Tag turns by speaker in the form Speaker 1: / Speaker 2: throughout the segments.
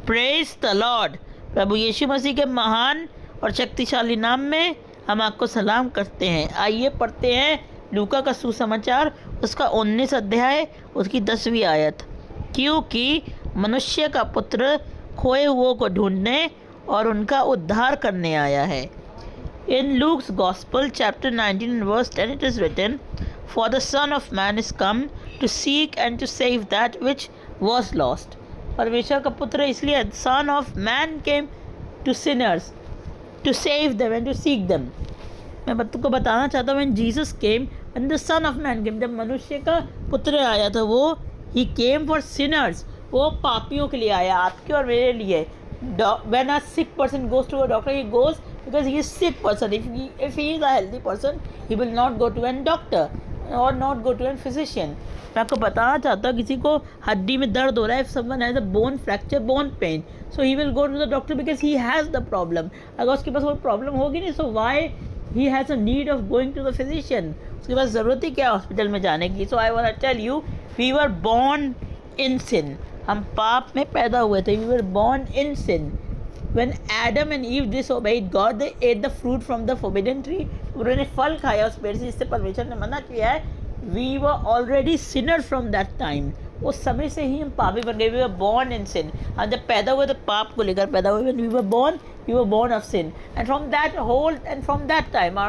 Speaker 1: Praise the lord. प्रभु यीशु मसीह के महान और शक्तिशाली नाम में हम आपको सलाम करते हैं। आइए पढ़ते हैं लूका का सुसमाचार, उसका 19 अध्याय, उसकी 10वीं आयत। क्योंकि मनुष्य का पुत्र खोए हुओं को ढूंढने और उनका उद्धार करने आया है। In Luke's Gospel, chapter 19 and verse 10, it is written, "For the Son of Man is come to seek and to save that which was lost." परमेश्वर का पुत्र इसलिए Son of Man came to sinners to save them and to seek them. मैं तुमको बताना चाहता हूँ, when Jesus came, when the Son of Man came, जब मनुष्य का पुत्र आया था वो he came for sinners, वो पापियों के लिए आया, आपके और मेरे लिए। When a sick person goes to a doctor, he goes because he is sick person. If he is a healthy person, he will not go to a doctor or not go to a physician. मैं आपको बताना चाहता हूँ, किसी को हड्डी में दर्द हो रहा है, if someone has a bone fracture, bone pain, so he will go to the doctor because he has the problem. अगर उसके पास वो प्रॉब्लम होगी नहीं, so why he has a need of going to the physician? उसके पास ज़रूरत ही क्या hospital में जाने की? So I want to tell you, we were born in sin. हम पाप में पैदा हुए थे. We were born in sin. When Adam and Eve disobeyed God, they ate the fruit from the forbidden tree. उन्होंने फल खाया उस पेड़ से जिससे परमेश्वर ने मना किया है. We were already sinners from that time. उस समय से ही हम पापी बन गए. We were born in sin. हम जब पैदा हुए तो पाप को लेकर पैदा हुए. When we were born of sin. And from that time,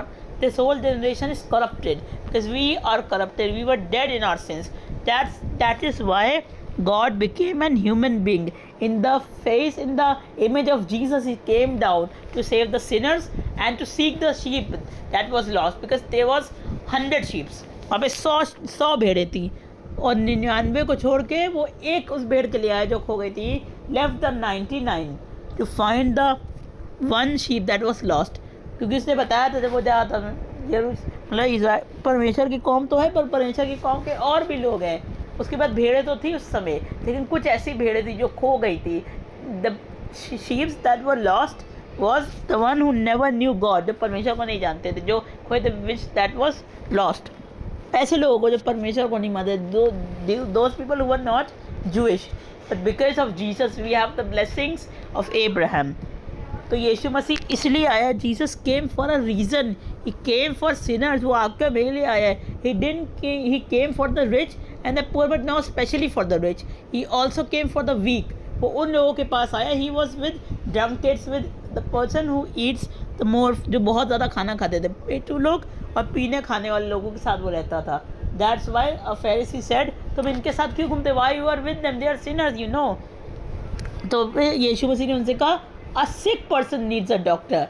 Speaker 1: this whole generation is corrupted because we are corrupted. We were dead in our sins. That is why God became a human being. In the image of Jesus, He came down to save the sinners and to seek the sheep that was lost, because there was 100 sheep. वहाँ पे 100 भेड़ें थी और 99 को छोड़ के वो एक उस भेड़ के लिए आया जो खो गई थी. Left the 99 to find the one sheep that was lost. क्योंकि उसने बताया था जब वो जा था मतलब परमेश्वर की कौम तो है, पर परमेश्वर की कौम के और भी लोग हैं. उसके बाद भेड़ें तो थी उस समय, लेकिन कुछ ऐसी भेड़ें थी जो खो गई थी. The sheeps that were lost was the one who never knew God, जो परमेश्वर को नहीं जानते थे, जो खोए थे, विच दैट वॉज लॉस्ट. ऐसे लोगों को जो परमेश्वर को नहीं मानते, those people who were not Jewish, but because of Jesus we have the blessings of Abraham. तो यीशु मसीह इसलिए आया. Jesus came for a reason. He came for sinners. वो आपके मेरे लिए आया है. He came for the rich and the poor, but now especially for the rich. He also came for the weak. वो उन लोगों के पास आया. He was with drunkards, with the person who eats the more, जो बहुत ज़्यादा खाना खाते थे, पेटू लोग और पीने खाने वाले लोगों के साथ वो रहता था. That's why a Pharisee said, तुम इनके साथ क्यों घूमते? Why you are with them? They are sinners, you know. तो यीशु मसीह ने उनसे कहा, a sick person needs a doctor,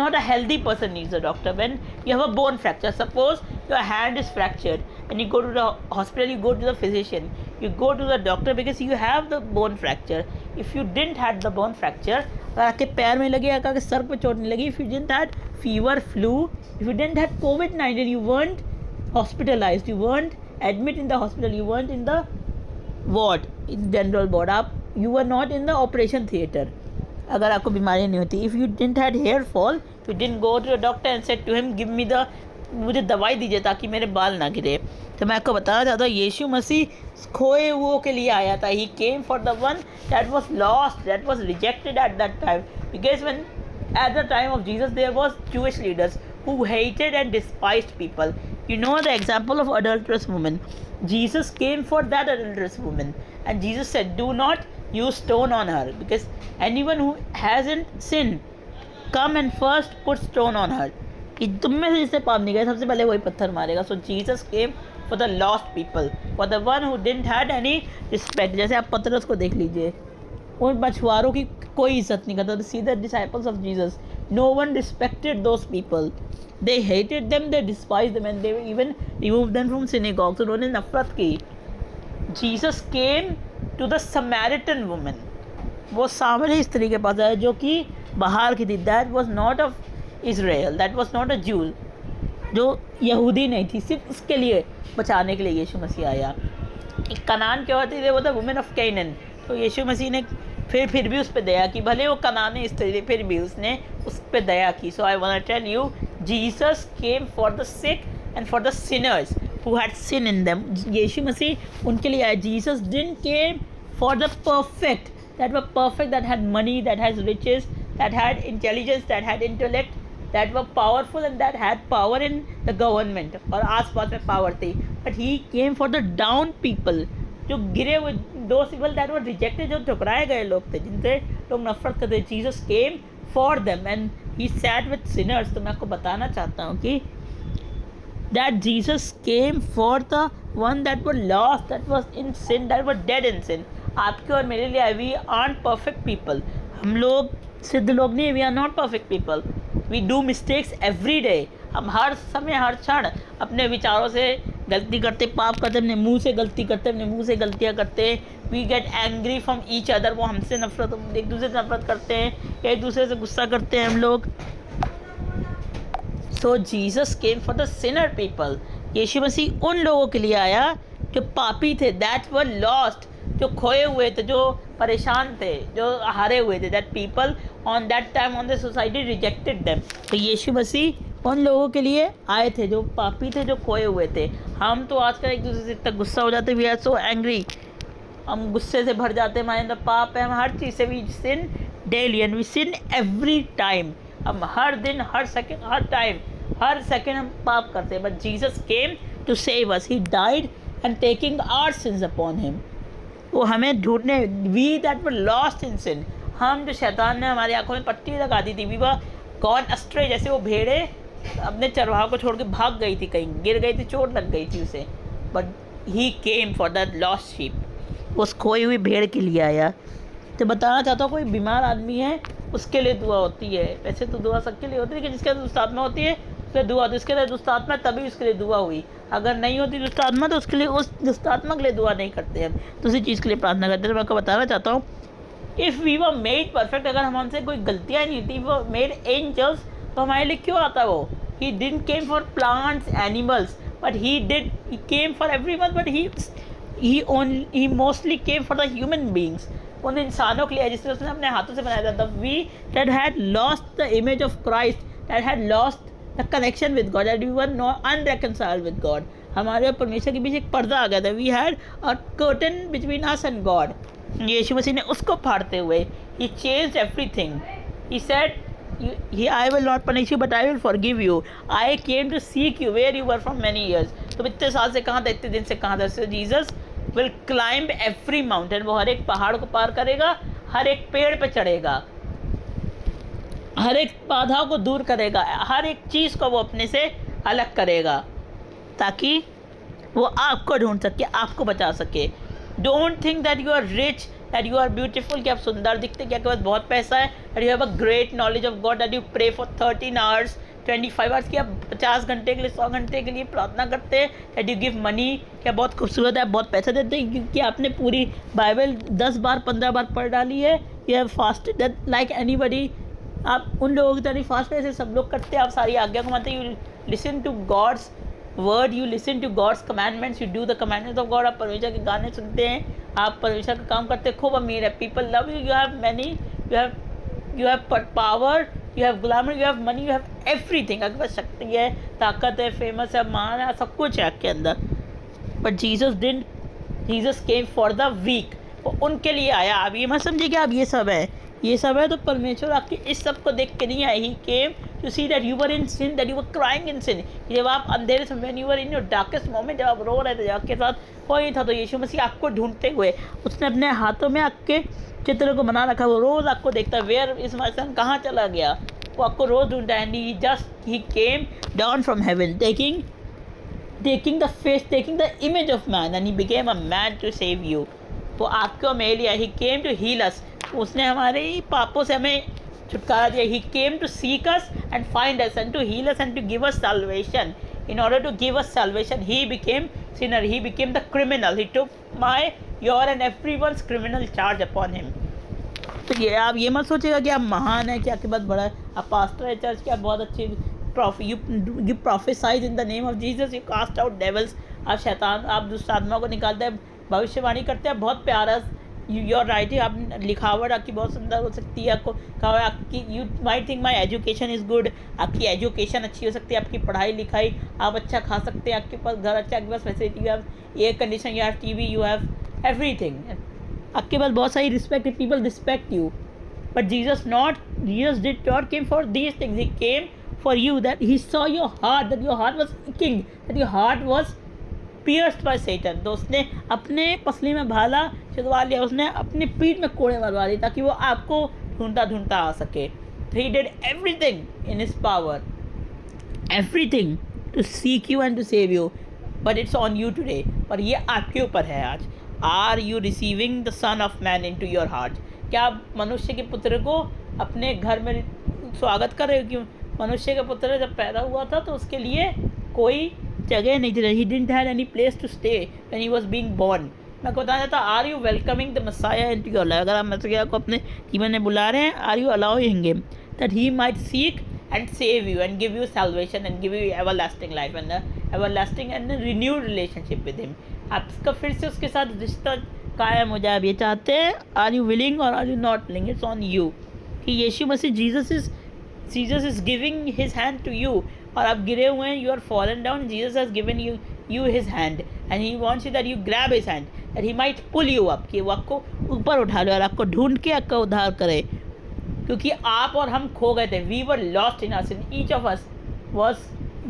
Speaker 1: not a healthy person needs a doctor. When you have a bone fracture, suppose your hand is fractured and you go to the hospital, you go to the physician, you go to the doctor because you have the bone fracture. If you didn't had the bone fracture, अगर आपके पैर में लगी, अगर sir पे चोट नहीं लगी, if you didn't had fever, flu, if you didn't had COVID-19, you weren't hospitalized, you weren't admit in the hospital, you weren't in the ward, in general ward, you were not in the operation theater. अगर आपको बीमारी नहीं होती, if you didn't had hair fall, you didn't go to a doctor and said to him, give me the, मुझे दवाई दीजिए ताकि मेरे बाल ना गिरे. तो मैं आपको बताना चाहता हूँ, यीशु मसीह खोए हुओं के लिए आया था. He came for the one that was lost, that was rejected at that time, because when at the time of Jesus there was Jewish leaders who hated and despised people. You know the example of adulterous woman. Jesus came for that adulterous woman, and Jesus said, do not use stone on her, because anyone who hasn't sinned, come and first put stone on her. कि तुम में से जिससे पाप नहीं गए, सबसे पहले वही पत्थर मारेगा. So Jesus came for the lost people, for the one who didn't had any respect. जैसे आप पतरस को देख लीजिए, उन मछुआरों की कोई इज्जत नहीं करता. See the disciples of Jesus, no one respected those people. They hated them, they despised them, and they even removed them from synagogues. उन्होंने नफरत की. Jesus came to the Samaritan woman. वो सामरी स्त्री के पास आया जो कि बाहर की थी. That was not of Israel, that was not a Jew, जो यहूदी नहीं थी. सिर्फ उसके लिए बचाने के लिए यीशु मसीह आया. कनान के होती थी, वो था वुमेन ऑफ कैनन. तो यीशु मसीह ने फिर भी उस पर दया की. भले वो कनानी स्त्री थी, फिर भी उसने उस पर दया की. So I want to tell you, Jesus came for the sick and for the sinners who had sin in them. Yeshu Masih उनके लिए आया. Jesus didn't came for the perfect, that were perfect, that had money, that has riches, that had intelligence, that had intellect, that were powerful and that had power in the government, और आस पास में power थी. But he came for the down people, जो गिरे हुए, those people that were rejected, जो ठुकराए गए लोग थे, जिनसे लोग नफरत करते. Jesus came for them and he sat with sinners. तो मैं आपको बताना चाहता हूँ कि that Jesus came for the one that were lost, that was in sin, that were dead in sin. आपके और मेरे लिए, we aren't perfect people. हम लोग सिद्ध लोग नहीं, we are not perfect people. We do mistakes every day. हम हर समय हर क्षण अपने विचारों से गलती करते, पाप करते, अपने मुंह से गलती करते, अपने मुंह से गलतियाँ करते. We get angry from each other. वो हमसे नफरत, एक दूसरे से नफरत करते हैं, एक दूसरे से गुस्सा करते हैं हम लोग. So Jesus came for the sinner people. यीशु मसीह उन लोगों के लिए आया जो पापी थे, that were lost, जो खोए हुए थे, जो परेशान थे, जो हारे हुए थे. That people on that time on the society rejected them. तो यीशु मसीह उन लोगों के लिए आए थे जो पापी थे, जो खोए हुए थे. हम तो आजकल एक दूसरे से इतना गुस्सा हो जाते, we are so angry. हम गुस्से से भर जाते हैं, हमारे अंदर पाप है, हम हर चीज़ से we sin daily and we sin every time. हम हर दिन, हर सेकंड, हर टाइम, हर सेकंड हम पाप करते हैं. But Jesus came to save us. He died and taking our sins upon him. वो हमें ढूंढने, we that were lost in sin, हम जो शैतान ने हमारी आंखों में पट्टी लगा दी थी, वी वर गॉन अस्ट्रे. जैसे वो भेड़े अपने चरवाहा को छोड़ के भाग गई थी, कहीं गिर गई थी, चोट लग गई थी उसे. But he came for that lost sheep. उस खोई हुई भेड़ के लिए आया. तो बताना चाहता हूँ, कोई बीमार आदमी है उसके लिए दुआ होती है. वैसे तो दुआ सबके लिए होती है, लेकिन जिसके अंदर दुष्ट आत्मा होती है उसके दुआ, तो इसके लिए दुष्ट आत्मा, तभी उसके लिए दुआ हुई. अगर नहीं होती दुष्ट आत्मा तो उसके लिए, उस दुष्ट आत्मा के लिए दुआ नहीं करते हैं, तो उसी चीज़ के लिए प्रार्थना करते हैं. तो मैं आपको बताना चाहता हूँ, if we were made perfect, अगर हम हमसे कोई गलतियाँ नहीं थी, वो मेड एंजल्स, तो हमारे लिए क्यों आता वो? He didn't came for plants, animals, but he came for everyone. But he mostly came for the human beings. उन इंसानों के लिए जिसने उसने अपने हाथों से बनाया था. We that had lost the image of Christ, that had lost the connection with God, that we were not unreconciled with God. हमारे और परमेश्वर के बीच एक पर्दा आ गया था. We had a curtain between us and God. Yeshu Masih ने उसको फाड़ते हुए, he changed everything. He said, I will not punish you, but I will forgive you. I came to seek you where you were from many years. तुम इतने साल से कहाँ थे, इतने दिन से कहाँ थे. So Jesus will climb every mountain. वो हर एक पहाड़ को पार करेगा, हर एक पेड़ पे चढ़ेगा, हर एक बाधा को दूर करेगा, हर एक चीज़ को वो अपने से अलग करेगा, ताकि वो आपको ढूंढ सके, आपको बचा सके. Don't think that you are rich, that you are beautiful, कि आप सुंदर दिखते, कि आपके पास बहुत पैसा है, that you have a great knowledge of God, that you pray for 13 hours, 25 hours, कि आप 50 घंटे के लिए, 100 घंटे के लिए प्रार्थना करते हैं. दैट यू गिव मनी, क्या बहुत खूबसूरत है, आप बहुत पैसा देते हैं, क्योंकि आपने पूरी बाइबल 10 बार 15 बार पढ़ डाली है. You have fasted that like anybody. आप उन लोगों की तरह फास्ट ऐसे सब लोग करते हैं. आप सारी आज्ञा को मानते हैं. You listen to God's word, you listen to God's commandments, you do the commandments of God. आप परमेश्वर के गाने सुनते हैं, आप परमेश्वर का काम करते हैं. खूब अमीर है. People love you, you have money, you have power, you have glamour, you have money, you have everything. आपके पास शक्ति है, ताकत है, फेमस है, महान है, सब कुछ है आपके अंदर. But Jesus came for the weak. वो उनके लिए आया. आप ये मत समझिए कि आप ये सब है, ये सब है तो परमेश्वर आपके इस सब को देख के नहीं आए. He came to see that you were in sin, that you were crying in sin. जब आप अंधेरे समय, when you were in your darkest moment, जब आप रो रहे थे, जब आपके साथ कोई था, तो यीशु मसीह आपको ढूंढते हुए, उसने अपने हाथों में आपके चित्र को बना रखा. वो रोज़ आपको देखता है. वेयर इज माय सन, कहाँ चला गया, वो आपको रोज़ ढूंढता है. And he came down from heaven, taking the image of man, and he became a man to save you. वो आपको मेरे लिए, he came to heal us. उसने हमारे पापों से हमें छुटकारा दिया. He came to seek us and find us and to heal us and to give us salvation. In order to give us salvation, he became sinner. He became the criminal. He took your and everyone's criminal charge upon him. तो ये आप ये मत सोचिएगा कि आप महान हैं, कि आपके पास बड़ा, आप पास्टर है चर्च के, आप बहुत अच्छे you prophesize in the name of Jesus, you cast out devils. आप शैतान, आप दुष्ट आत्मा को निकालते हैं, भविष्यवाणी करते हैं. बहुत प्यारा योर राइटिंग, आप लिखावट आपकी बहुत सुंदर हो सकती है. आपको कहा आपकी, you might think my education is good. आपकी एजुकेशन अच्छी हो सकती है, आपकी पढ़ाई लिखाई, आप अच्छा खा सकते हैं, आपके पास घर अच्छा, आपके पास facility, you have air condition, you have TV, you have everything. आपके पास बहुत सारी रिस्पेक्ट है, people respect you, but Jesus did not came for these things, he came for you, that he saw your heart, that your heart was king, that your heart was pierced by Satan. तो उसने अपने पसली में भाला छिदवा लिया, उसने अपनी पीठ में कोड़े मरवा दी ताकि वो आपको ढूंढता ढूंढता आ सके। He did everything in his power, everything to seek you and to save you, but it's on you today. और ये आपके ऊपर है आज। Are you receiving the son of man into your heart? क्या आप मनुष्य के पुत्र को अपने घर में स्वागत कर रहे हो? क्यों? मनुष्य का पुत्र जब पैदा हुआ था तो उसके लिए कोई जगह नहीं थी, he didn't have any place to stay when he was being born. मैं बताना चाहता, are you welcoming the Messiah into your life? अगर आप मसीहा को अपने जीवन में बुला रहे हैं, are you allowing him that he might seek and save you and give you salvation and give you everlasting life and everlasting and renewed relationship with him? आपका फिर से उसके साथ रिश्ता कायम हो जाए, आप ये चाहते हैं? आर यू विलिंग और are you not willing? It's on you कि Yeshu Masih Jesus is giving his hand to you, और आप गिरे हुए हैं, you are fallen down, Jesus has given you his hand and he wants you that you grab his hand that he might pull you up, कि वो आपको ऊपर उठा ले और आपको ढूंढ के आपका उद्धार करे। क्योंकि आप और हम खो गए थे, we were lost in our sin, each of us was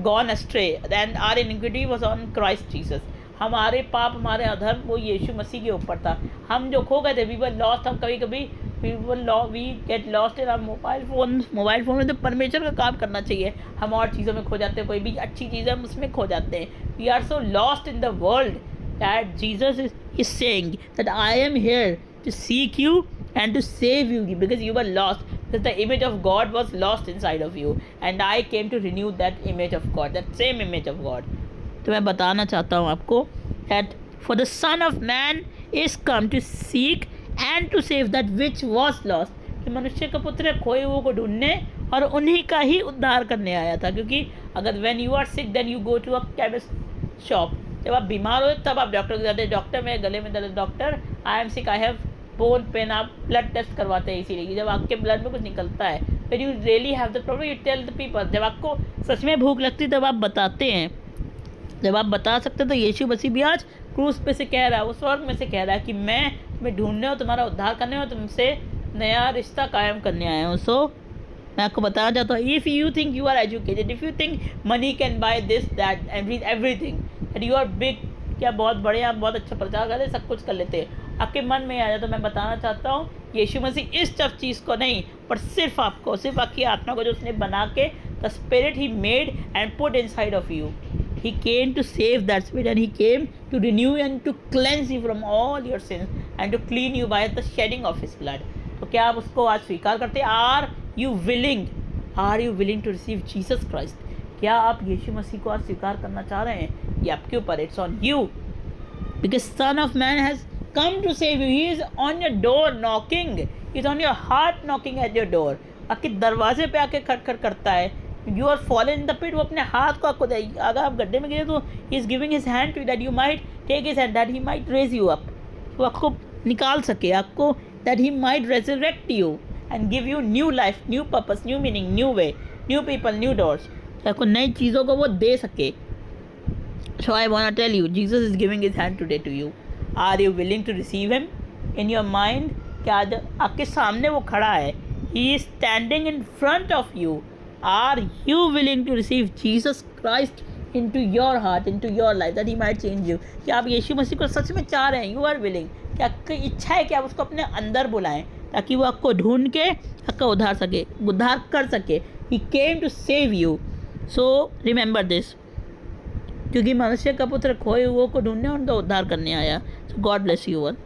Speaker 1: gone astray and our iniquity was on Christ Jesus. हमारे पाप, हमारे अधर्म वो यीशु मसीह के ऊपर था। हम जो खो गए थे, वी वर लॉस्ट। हम कभी कभी we get lost in our mobile phone में तो परमेश्वर का काम करना चाहिए, हम और चीज़ों में खो जाते हैं। कोई भी अच्छी चीज़ है हम उसमें खो जाते हैं। We are so lost in the world that Jesus is saying that I am here to seek you and to save you because you were lost, because the image of God was lost inside of you and I came to renew that image of God, that same image of God. तो मैं बताना चाहता हूँ आपको that for the Son of Man is come to seek and to save that which was lost, कि मनुष्य का पुत्र खोए हुए को ढूंढने और उन्हीं का ही उद्धार करने आया था। क्योंकि अगर when you are sick then you go to a chemist shop, जब आप बीमार हो तब आप डॉक्टर के जाते हैं, डॉक्टर मेरे गले में दर्द, doctor I am sick, I have bone pen, आप ब्लड टेस्ट करवाते हैं इसीलिए। जब आपके ब्लड में कुछ निकलता है, फिर you really have the problem, you tell the people. जब आपको सच में भूख लगती है तब आप बताते हैं, जब आप बता सकते हैं। तो यीशु मसीह भी आज क्रूस पे से कह रहा है, उस स्वर्ग में से कह रहा है कि मैं तुम्हें ढूंढने हो, तुम्हारा उद्धार करने हो, तुमसे नया रिश्ता कायम करने आया हूँ। सो मैं आपको बताना चाहता हूँ, if you think you are educated, if you think money can buy this that everything, that you are big, क्या बहुत बड़े, आप बहुत अच्छा प्रचार करते, सब कुछ कर लेते हैं, आपके मन में आ जाए, तो मैं बताना चाहता हूँ यीशु मसीह इस सब चीज़ को नहीं, पर सिर्फ आपको, सिर्फ आपकी आत्मा को जो उसने बना के, the spirit he made and put inside of you, he came to save that spirit and he came to renew and to cleanse you from all your sins and to clean you by the shedding of his blood. तो क्या आप उसको आज स्वीकार करते हैं? Are you willing to receive Jesus Christ? क्या आप यीशु मसीह को आज स्वीकार करना चाह रहे हैं? ये आपके ऊपर, it's on you, because sun of man has come to save you. He is on your door knocking. He is on your heart knocking at your door. आपके दरवाजे पे आके खटखट करता है। You are fallen in the pit. वो अपने हाथ को आपको देगी। अगर आप गड्ढे में गिरे तो he is giving his hand to you that you might take his hand, that he might raise you up. वो आपको निकाल सके, आपको that he might resurrect you and give you new life, new purpose, new meaning, new way, new people, new doors. आपको नई चीज़ों को वो दे सके। So I want to tell you, Jesus is giving his hand today to you. Are you willing to receive him in your mind? क्या आपके सामने वो खड़ा है, he is standing in front of you. Are you willing to receive Jesus Christ into your heart, into your life, that he might change you? क्या आप यीशु मसीह को सच में चाह रहे हैं? You are willing? क्या आपकी इच्छा है कि आप उसको अपने अंदर बुलाएं ताकि वो आपको ढूंढ के आपका उद्धार कर सके? He came to save you. So remember this. क्योंकि मनुष्य का पुत्र खोए हुए को ढूंढने और उनका उद्धार करने आया। सो गॉड ब्लेस यू ऑल।